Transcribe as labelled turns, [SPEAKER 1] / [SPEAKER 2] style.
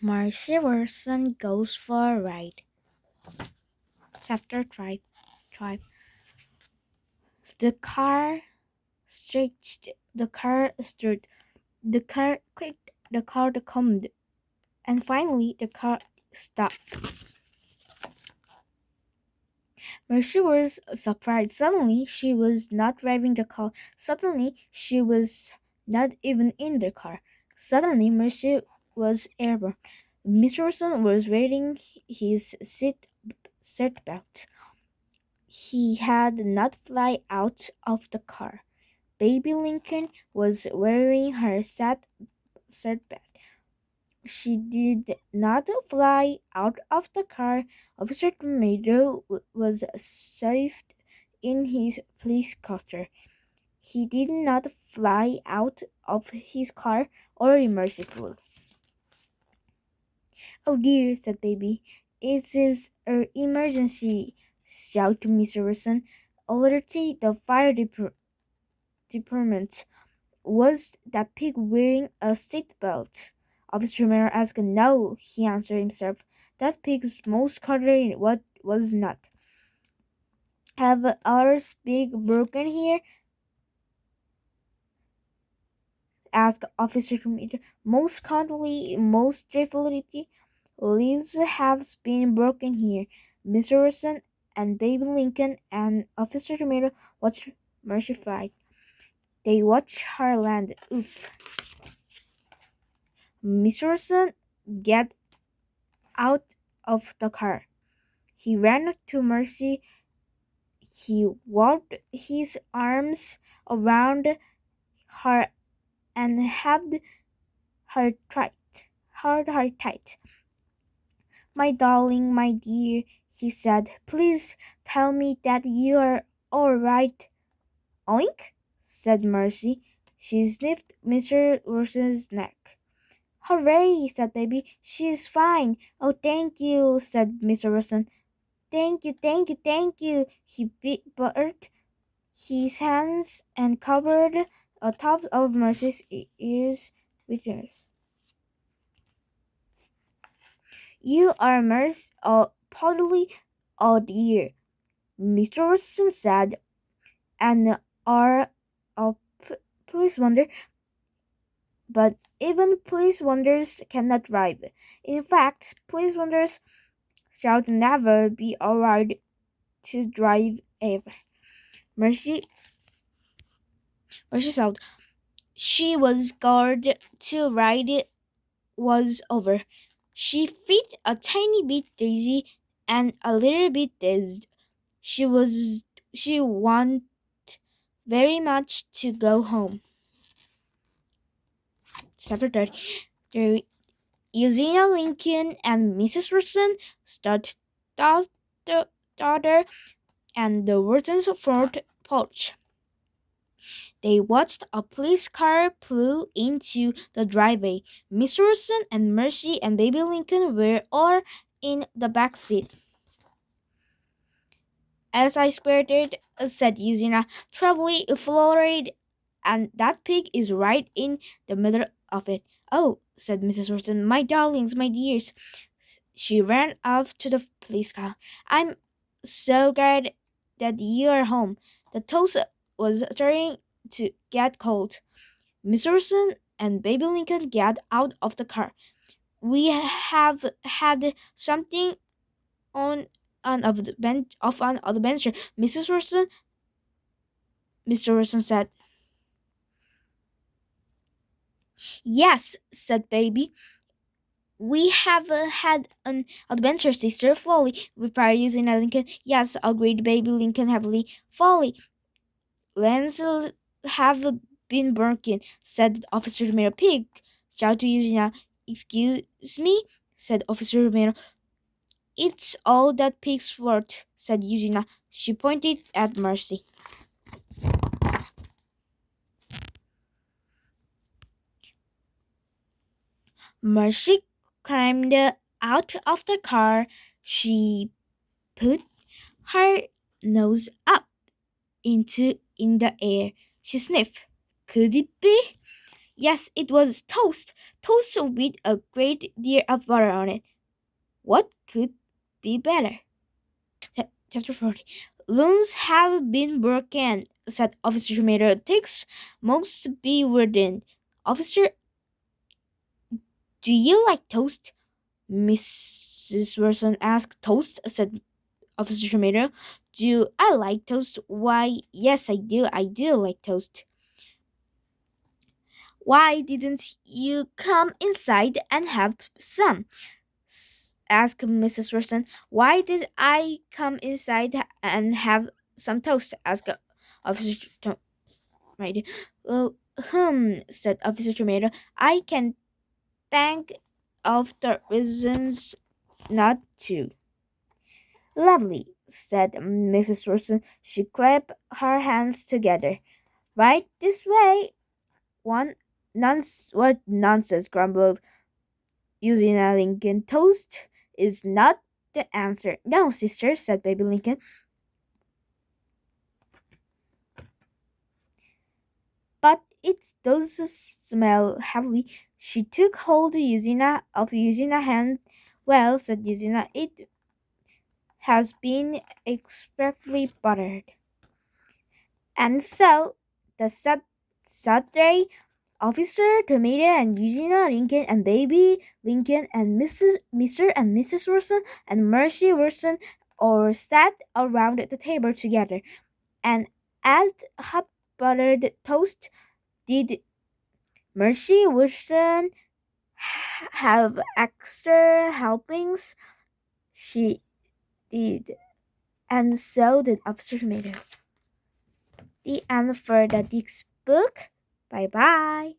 [SPEAKER 1] Marcy Watson goes for a ride. Chapter 5. The car stretched, the car stirred, the car quaked, the car calmed, and finally the car stopped. Marcy was surprised. Suddenly she was not driving the car. Suddenly she was not even in the car. Suddenly Marcy was airborne. Mr. Watson was wearing his seatbelt. He had not fly out of the car. Baby Lincoln was wearing her seatbelt. She did not fly out of the car. Officer Tomato was safe in his police costume. He did not fly out of his car or merciful. Oh dear, said Baby. It is an emergency, shouted Mr. Wilson. Alerted the fire department. Was that pig wearing a seatbelt? Officer Miller asked. No, he answered himself. That pig's most cutlery what was not. Have ours big broken here? Asked Officer Miller. Most kindly, most gratefully, leaves have been broken here. Mr. Wilson and Baby Lincoln and Officer Miller watched mortified. They watched her land. Oof. Mr. Wilson get out of the car. He ran to Mercy. He wrapped his arms around her and held her tight. Held her tight. My darling, my dear, he said, please tell me that you are all right. Oink, said Mercy. She sniffed Mr. Wilson's neck. Hooray, said Baby. She is fine. Oh, thank you, said Mr. Wilson. Thank you, thank you, thank you. He buttered his hands and covered the tops of Mercy's ears with hers. You are Mercy, Polly, oh dear, Mr. Wilson said, and are a police wonder, but even police wonders cannot drive. In fact, police wonders shall never be allowed to drive ever. Mercy said she was glad to ride was over. She felt a tiny bit dizzy and a little bit dazed. She wanted very much to go home. Chapter 30. Eugenia Lincoln and Mrs. Watson started daughter and the Watsons' front porch. They watched a police car pull into the driveway. Miss Watson and Mercy and Baby Lincoln were all in the back seat. As I spirited, said Eugenia, trebly flurried, and that pig is right in the middle of it. Oh, said Mrs. Watson, my darlings, my dears. She ran off to the police car. I'm so glad that you are home. The toast was starting to get cold. Miss Watson and Baby Lincoln got out of the car. We have had something on an adventure, Mrs. Watson. Mr. Watson said. Yes, said Baby. We have had an adventure, Sister Folly, replied Eugenia Lincoln. Yes, agreed Baby Lincoln heavily. Folly. Lands have been broken, said Officer Romero. Pig, shouted Eugenia. Excuse me, said Officer Romero. It's all that pig's worth, said Eugenia. She pointed at Mercy. Mercy climbed out of the car. She put her nose up in the air. She sniffed. Could it be? Yes, it was toast. Toast with a great deal of butter on it. What could be better? Chapter 40. Loons have been broken, said Officer Tomato. Ticks must be written. Officer, do you like toast? Mrs. Wilson asked. Toast, said Officer Tomato. Do I like toast? Why, yes, I do. I do like toast. Why didn't you come inside and have some? Asked Mrs. Wilson. Why did I come inside and have some toast? Asked Officer Tomato. Well, said Officer Tomato. I can think of the reasons not to. Lovely, said Mrs. Wilson. She clapped her hands together. Right this way. What nonsense, grumbled using a Lincoln. Toast is not the answer. No, sister, said baby Lincoln. But it does smell heavily. She took hold of Usina hand. Well, said Usina, it has been expertly buttered. And so the Saturday Officer Tomato and Eugenia Lincoln and Baby Lincoln and Mr. and Mrs. Wilson and Mercy Wilson or sat around the table together and ate hot buttered toast. Did Mercy Wilson have extra helpings? She did, and so did Officer Tomato. The end for the next book. Bye bye.